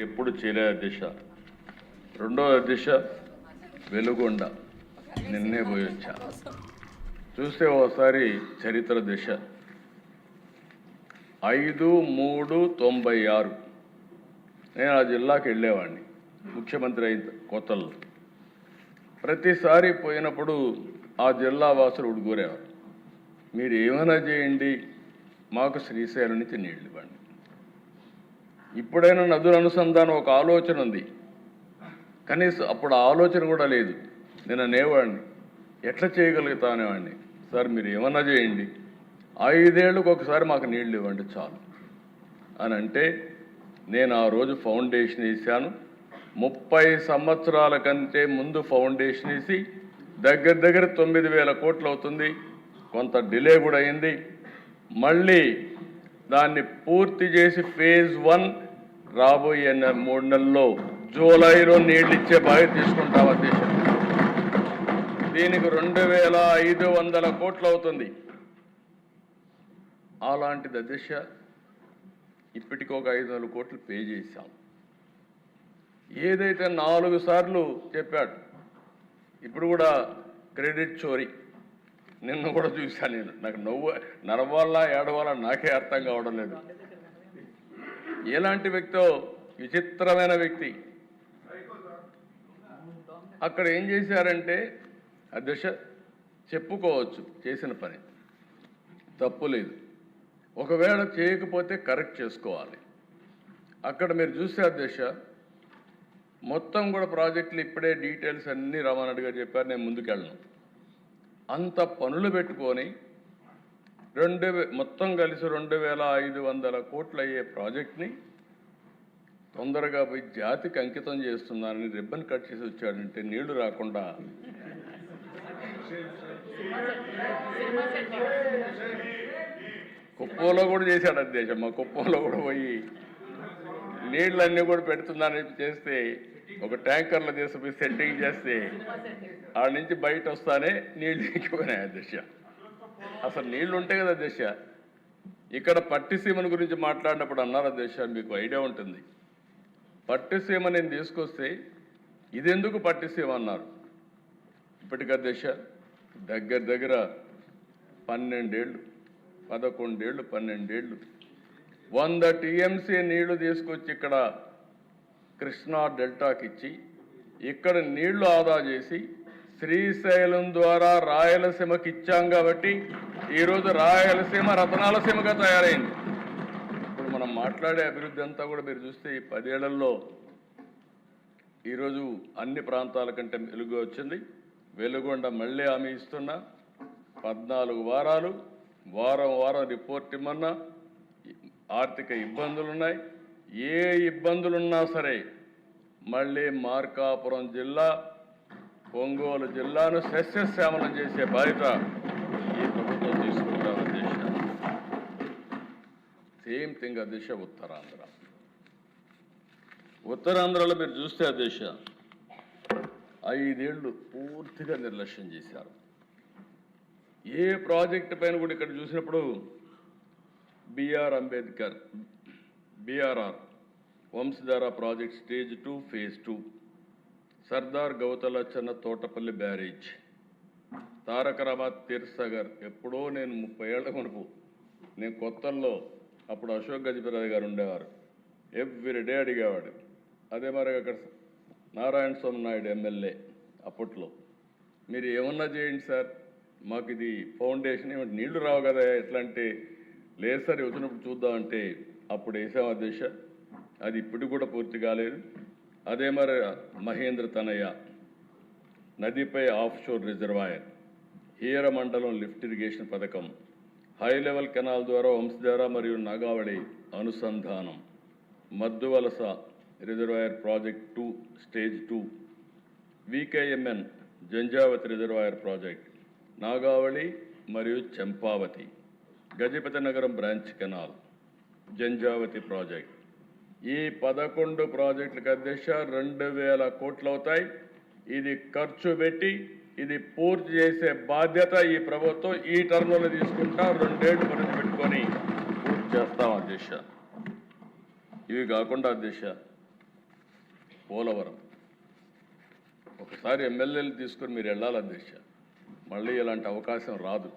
ఎప్పుడు చేయలేదు దిశ. రెండో దిశ వెలుగొండ నిన్నే పోయి వచ్చా. చూస్తే ఒకసారి చరిత్ర దిశ 5/3/96 నేను ఆ జిల్లాకి వెళ్ళేవాడిని ముఖ్యమంత్రి అయిన కొత్తల్లో. ప్రతిసారి పోయినప్పుడు ఆ జిల్లా వాసులు ఉడుగురేవారు, మీరు ఏమైనా చేయండి మాకు శ్రీశైలం నుంచి నీళ్ళు ఇవ్వండి. ఇప్పుడైనా నదుల అనుసంధానం ఒక ఆలోచన ఉంది, కనీసం అప్పుడు ఆలోచన కూడా లేదు. నేను అనేవాడిని ఎట్లా చేయగలుగుతానేవాడిని, సార్ మీరు ఏమన్నా చేయండి 5 ఏళ్ళకు ఒకసారి మాకు నీళ్ళు ఇవ్వండి చాలు అని అంటే, నేను ఆ రోజు ఫౌండేషన్ వేసాను. 30 సంవత్సరాల కంటే ముందు ఫౌండేషన్ వేసి దగ్గర 9,000 కోట్లు అవుతుంది. కొంత డిలే కూడా అయింది. మళ్ళీ దాన్ని పూర్తి చేసి ఫేజ్ 1 రాబోయే 3 నెలల్లో జూలైలో నీళ్ళు ఇచ్చే బాధ్యత తీసుకుంటాం అధ్యక్ష. దీనికి 2,500 కోట్లు అవుతుంది. అలాంటిది అధ్యక్ష ఇప్పటికి ఒక 500 కోట్లు పే చేశాం. ఏదైతే 4 సార్లు చెప్పాడు, ఇప్పుడు కూడా క్రెడిట్ చోరీ నిన్న కూడా చూశాను. నేను నాకు నరవాళ్ళ ఏడవాళ్ళ నాకే అర్థం కావడం లేదు. ఎలాంటి వ్యక్తో, విచిత్రమైన వ్యక్తి. అక్కడ ఏం చేశారంటే అధ్యక్ష చెప్పుకోవచ్చు చేసిన పని తప్పు లేదు, ఒకవేళ చేయకపోతే కరెక్ట్ చేసుకోవాలి. అక్కడ మీరు చూస్తే అధ్యక్ష మొత్తం కూడా ప్రాజెక్టులు ఇప్పుడే డీటెయిల్స్ అన్నీ రామారెడ్డి గారు చెప్పారు, నేను ముందుకెళ్ళను. అంత పనులు పెట్టుకొని మొత్తం కలిసి 2,500 కోట్లు అయ్యే ప్రాజెక్ట్ని తొందరగా పోయి జాతికి అంకితం చేస్తున్నానని రిబ్బన్ కట్ చేసి వచ్చాడంటే నీళ్లు రాకుండా కుప్పంలో కూడా చేశాడు అధ్యక్ష. మా కుప్పంలో కూడా పోయి నీళ్ళన్నీ కూడా పెడుతుందని చేస్తే ఒక ట్యాంకర్లో తీసుకుపోయి సెట్టింగ్ చేస్తే ఆడ నుంచి బయట వస్తానే నీళ్ళు ఎక్కిపోయినాయి అధ్యక్ష. అసలు నీళ్లు ఉంటాయి కదా అధ్యక్ష. ఇక్కడ పట్టిసీమను గురించి మాట్లాడినప్పుడు అన్నారు అధ్యక్ష, మీకు ఐడియా ఉంటుంది. పట్టిసీమ నేను తీసుకొస్తే ఇదెందుకు పట్టిసీమ అన్నారు. ఇప్పటికి అధ్యక్ష దగ్గర 12 ఏళ్ళు 11 ఏళ్ళు 12 ఏళ్ళు 100 టీఎంసీ నీళ్లు తీసుకొచ్చి ఇక్కడ కృష్ణా డెల్టాకి ఇచ్చి ఇక్కడ నీళ్లు ఆదా చేసి శ్రీశైలం ద్వారా రాయలసీమకి ఇచ్చాం కాబట్టి ఈరోజు రాయలసీమ రతనాలసీమగా తయారైంది. ఇప్పుడు మనం మాట్లాడే అభివృద్ధి అంతా కూడా మీరు చూస్తే ఈ 10 ఏళ్లలో ఈరోజు అన్ని ప్రాంతాల కంటే వెలుగు వచ్చింది. వెలుగొండ మళ్ళీ హామీ ఇస్తున్నా, 14 వారాలు వారం రిపోర్ట్ ఇమ్మన్నా. ఆర్థిక ఇబ్బందులున్నాయి, ఏ ఇబ్బందులున్నా సరే మళ్ళీ మార్కాపురం జిల్లా ఒంగోలు జిల్లాను సస్యశ్యామలం చేసే బాధ్యత ఈ ప్రభుత్వం తీసుకుంటాం అధ్యక్ష. సేమ్ థింగ్ అధ్యక్ష ఉత్తరాంధ్రలో మీరు చూస్తే అధ్యక్ష 5 ఏళ్ళు పూర్తిగా నిర్లక్ష్యం చేశారు. ఏ ప్రాజెక్టు పైన కూడా ఇక్కడ చూసినప్పుడు BRR Vamsadhara project stage 2 phase 2, Sardar Gouthu Latchanna Thotapalli barrage, తారకరాబాద్ తీర్సాగర్. ఎప్పుడో నేను 30 ఏళ్ల మునుపు నేను కొత్తల్లో అప్పుడు అశోక్ గజపతిరాజు గారు ఉండేవారు, ఎవ్రీడే అడిగేవాడు. అదే మరి అక్కడ నారాయణ స్వామి నాయుడు ఎమ్మెల్యే అప్పట్లో, మీరు ఏమన్నా చేయండి సార్ మాకు ఇది ఫౌండేషన్ ఏమంటే నీళ్లు రావు కదా ఎట్లా అంటే, లేదు సార్ వచ్చినప్పుడు చూద్దామంటే అప్పుడు వేసాం అధ్యక్ష. అది ఇప్పుడు కూడా పూర్తి కాలేదు. అదే మరి మహేంద్ర తనయ్య నదిపై ఆఫ్షోర్ రిజర్వాయర్, హీర మండలం లిఫ్ట్ ఇరిగేషన్ పథకం, హై లెవెల్ కెనాల్ ద్వారా వంశధార మరియు నాగావళి అనుసంధానం, Madduvalasa reservoir project 2 stage 2, VKMN Janjhavathi reservoir project, Nagavali మరియు చంపావతి, గజపతి నగరం బ్రాంచ్ కెనాల్, జంజావతి ప్రాజెక్ట్. ఈ 11 ప్రాజెక్టులకు అధ్యక్ష 2,000 కోట్లు అవుతాయి. ఇది ఖర్చు పెట్టి ఇది పూర్తి చేసే బాధ్యత ఈ ప్రభుత్వం ఈ టర్మ్లో తీసుకుంటా 2 ఏళ్ళు పరిధి పెట్టుకొని పూర్తి చేస్తాం అధ్యక్ష. ఇవి కాకుండా అధ్యక్ష పోలవరం ఒకసారి ఎమ్మెల్యేలు తీసుకొని మీరు వెళ్ళాలి అధ్యక్ష. మళ్ళీ ఇలాంటి అవకాశం రాదు.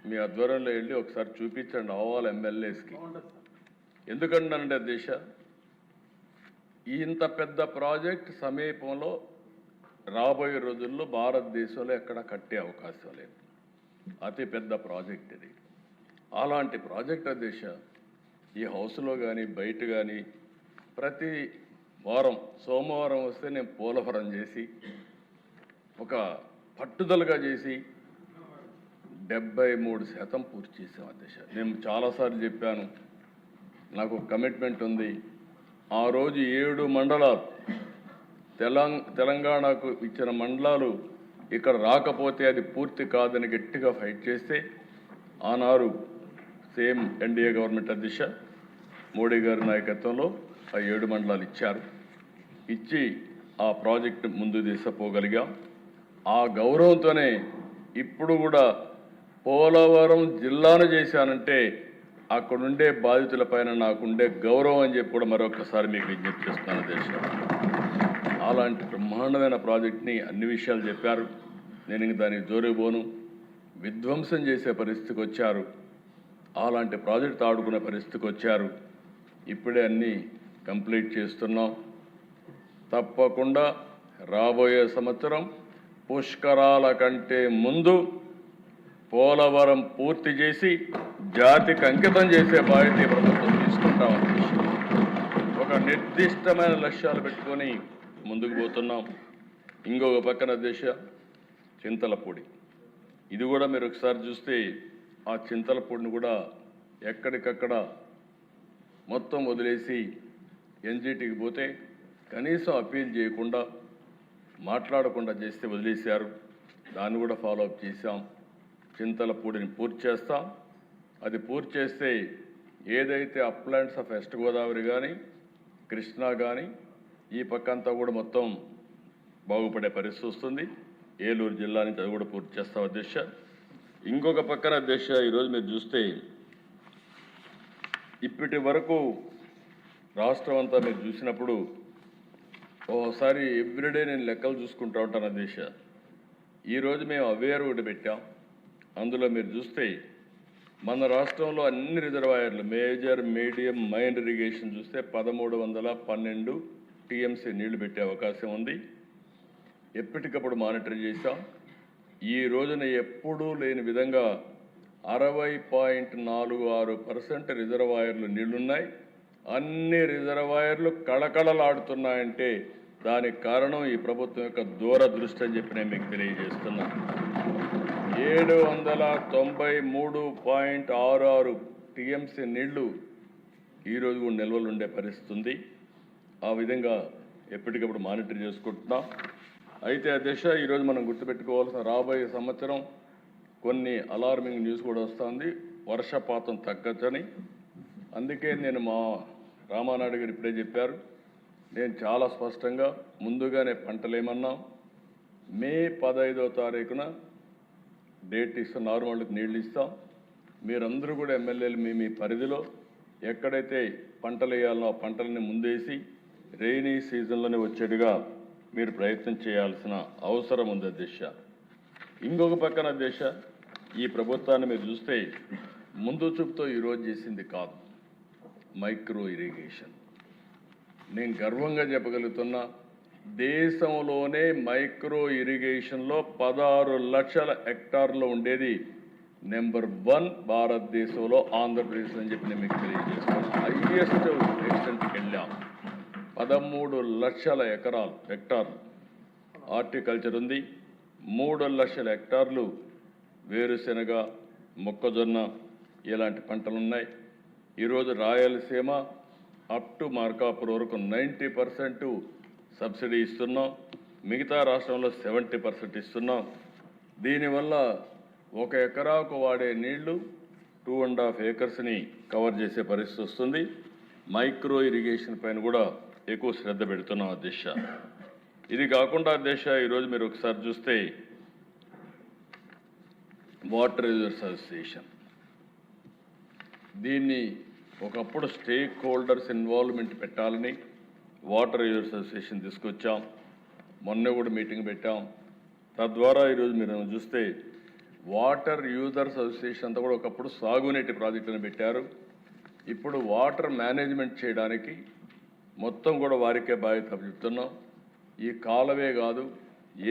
మీ ఆధ్వర్యంలో వెళ్ళి ఒకసారి చూపించండి ఆల్ ఎమ్మెల్యేస్కి. ఎందుకంటానంటే అధ్యక్ష, ఇంత పెద్ద ప్రాజెక్ట్ సమీపంలో రాబోయే రోజుల్లో భారతదేశంలో ఎక్కడ కట్టే అవకాశం లేదు. అతి పెద్ద ప్రాజెక్ట్ ఇది. అలాంటి ప్రాజెక్ట్ అధ్యక్ష ఈ హౌస్లో కానీ బయట కానీ ప్రతి వారం సోమవారం వస్తే నేను పోలవరం చేసి ఒక పట్టుదలగా చేసి 73% పూర్తి చేసాం అధ్యక్ష. నేను చాలాసార్లు చెప్పాను, నాకు కమిట్మెంట్ ఉంది. ఆ రోజు 7 మండలాలు తెలంగాణకు ఇచ్చిన మండలాలు ఇక్కడ రాకపోతే అది పూర్తి కాదని గట్టిగా ఫైట్ చేస్తే ఆనాడు సేమ్ ఎన్డీఏ గవర్నమెంట్ అధ్యక్ష మోడీ గారి నాయకత్వంలో ఆ 7 మండలాలు ఇచ్చారు. ఇచ్చి ఆ ప్రాజెక్టు ముందు తీసుకుపోగలిగాం. ఆ గౌరవంతోనే ఇప్పుడు కూడా పోలవరం జిల్లాను చేశానంటే అక్కడుండే బాధితులపైన నాకుండే గౌరవం అని చెప్పి కూడా మరొకసారి మీకు విజ్ఞప్తి చేస్తున్నాను దేశ. అలాంటి బ్రహ్మాండమైన ప్రాజెక్ట్ని అన్ని విషయాలు చెప్పారు. నేను ఇంక దానికి జోరుపోను. విధ్వంసం చేసే పరిస్థితికి వచ్చారు. అలాంటి ప్రాజెక్ట్ ఆడుకునే పరిస్థితికి వచ్చారు. ఇప్పుడే అన్నీ కంప్లీట్ చేస్తున్నాం. తప్పకుండా రాబోయే సంవత్సరం పుష్కరాల కంటే ముందు పోలవరం పూర్తి చేసి జాతికి అంకితం చేసే బాధ్యత ప్రభుత్వం తీసుకుంటాం. ఒక నిర్దిష్టమైన లక్ష్యాలు పెట్టుకొని ముందుకు పోతున్నాం. ఇంకొక పక్కన దేశ చింతలపూడి, ఇది కూడా మీరు ఒకసారి చూస్తే ఆ చింతలపూడిని కూడా ఎక్కడికక్కడ మొత్తం వదిలేసి ఎన్జిటికి పోతే కనీసం అప్పీల్ చేయకుండా మాట్లాడకుండా చేస్తే వదిలేశారు. దాన్ని కూడా ఫాలో అప్ చేశాం. చింతలపూడిని పూర్తి చేస్తాం. అది పూర్తి చేస్తే ఏదైతే అప్లాంట్స్ ఆఫ్ వెస్ట్ గోదావరి కానీ కృష్ణా కానీ ఈ పక్కంతా కూడా మొత్తం బాగుపడే పరిస్థితి వస్తుంది. ఏలూరు జిల్లా నుంచి అది కూడా పూర్తి చేస్తాం అధ్యక్ష. ఇంకొక పక్కన అధ్యక్ష ఈరోజు మీరు చూస్తే ఇప్పటి వరకు రాష్ట్రం అంతా మీరు చూసినప్పుడు ఓసారి ఎవ్రీడే నేను లెక్కలు చూసుకుంటూ ఉంటాను అధ్యక్ష. ఈరోజు మేము అవేర్ ఒకటి పెట్టాం. అందులో మీరు చూస్తే మన రాష్ట్రంలో అన్ని రిజర్వాయర్లు మేజర్ మీడియం మైన్ ఇరిగేషన్ చూస్తే 1312 టీఎంసీ నీళ్లు పెట్టే అవకాశం ఉంది. ఎప్పటికప్పుడు మానిటర్ చేశాం. ఈ రోజున ఎప్పుడూ లేని విధంగా 60.46% రిజర్వాయర్లు నీళ్లున్నాయి. అన్ని రిజర్వాయర్లు కళకళలాడుతున్నాయంటే దానికి కారణం ఈ ప్రభుత్వం యొక్క దూరదృష్టి అని చెప్పి నేను మీకు తెలియజేస్తున్నాను. 793.66 టీఎంసీ నీళ్లు ఈరోజు కూడా నిల్వలు ఉండే పరిస్థితి ఉంది. ఆ విధంగా ఎప్పటికప్పుడు మానిటర్ చేసుకుంటున్నాం. అయితే అధ్యక్ష ఈరోజు మనం గుర్తుపెట్టుకోవాల్సిన రాబోయే సంవత్సరం కొన్ని అలార్మింగ్ న్యూస్ కూడా వస్తుంది. వర్షపాతం తగ్గచ్చని. అందుకే నేను మా రామానాయుడు గారు ఇప్పుడే చెప్పారు. నేను చాలా స్పష్టంగా ముందుగానే పంటలేమన్నాం. మే 15వ తారీఖున డేట్ ఇస్తాం. నార్మల్కి నీళ్ళు ఇస్తాం. మీరందరూ కూడా ఎమ్మెల్యేలు మీ పరిధిలో ఎక్కడైతే పంటలు వేయాలనో ఆ పంటలని ముందేసి రెయినీ సీజన్లోనే వచ్చేట్టుగా మీరు ప్రయత్నం చేయాల్సిన అవసరం ఉంది అధ్యక్ష. ఇంకొక పక్కన అధ్యక్ష ఈ ప్రభుత్వాన్ని మీరు చూస్తే ముందు చూపుతో ఈరోజు చేసింది కాదు. మైక్రో ఇరిగేషన్ నేను గర్వంగా చెప్పగలుగుతున్నా. దేశంలోనే మైక్రో ఇరిగేషన్లో 16 లక్షల హెక్టార్లో ఉండేది నెంబర్ 1 భారతదేశంలో ఆంధ్రప్రదేశ్ అని చెప్పి నేను మీకు తెలియజేస్తాను. హైయెస్ట్ ఎక్స్టెంట్కి వెళ్ళాం. 13 లక్షల హెక్టార్లు హార్టికల్చర్ ఉంది. 3 లక్షల హెక్టార్లు వేరుశెనగ, మొక్కజొన్న ఇలాంటి పంటలు ఉన్నాయి. ఈరోజు రాయలసీమ అప్ టు మార్కాపురం వరకు 90% సబ్సిడీ ఇస్తున్నాం. మిగతా రాష్ట్రంలో 70% ఇస్తున్నాం. దీనివల్ల 1 ఎకరాకు వాడే నీళ్లు 2.5 ఏకర్స్ని కవర్ చేసే పరిస్థితి వస్తుంది. మైక్రో ఇరిగేషన్ పైన కూడా ఎక్కువ శ్రద్ధ పెడుతున్నాం అధ్యక్ష. ఇది కాకుండా అధ్యక్ష ఈరోజు మీరు ఒకసారి చూస్తే వాటర్ రిజర్వ్స్ అసోసియేషన్ దీన్ని ఒకప్పుడు స్టేక్ హోల్డర్స్ ఇన్వాల్వ్మెంట్ పెట్టాలని వాటర్ యూజర్స్ అసోసియేషన్ తీసుకొచ్చాం. మొన్న కూడా మీటింగ్ పెట్టాం. తద్వారా ఈరోజు మీరు చూస్తే వాటర్ యూజర్స్ అసోసియేషన్ అంతా కూడా ఒకప్పుడు సాగునీటి ప్రాజెక్టులను పెట్టారు. ఇప్పుడు వాటర్ మేనేజ్మెంట్ చేయడానికి మొత్తం కూడా వారికే బాధ్యత చెప్తున్నాం. ఈ కాలవే కాదు,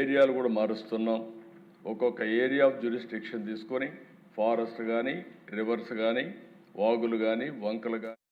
ఏరియాలు కూడా మారుస్తున్నాం. ఒక్కొక్క ఏరియా ఆఫ్ జ్యూరిస్డిక్షన్ తీసుకొని ఫారెస్ట్ కానీ, రివర్స్ కానీ, వాగులు కానీ, వంకలు కానీ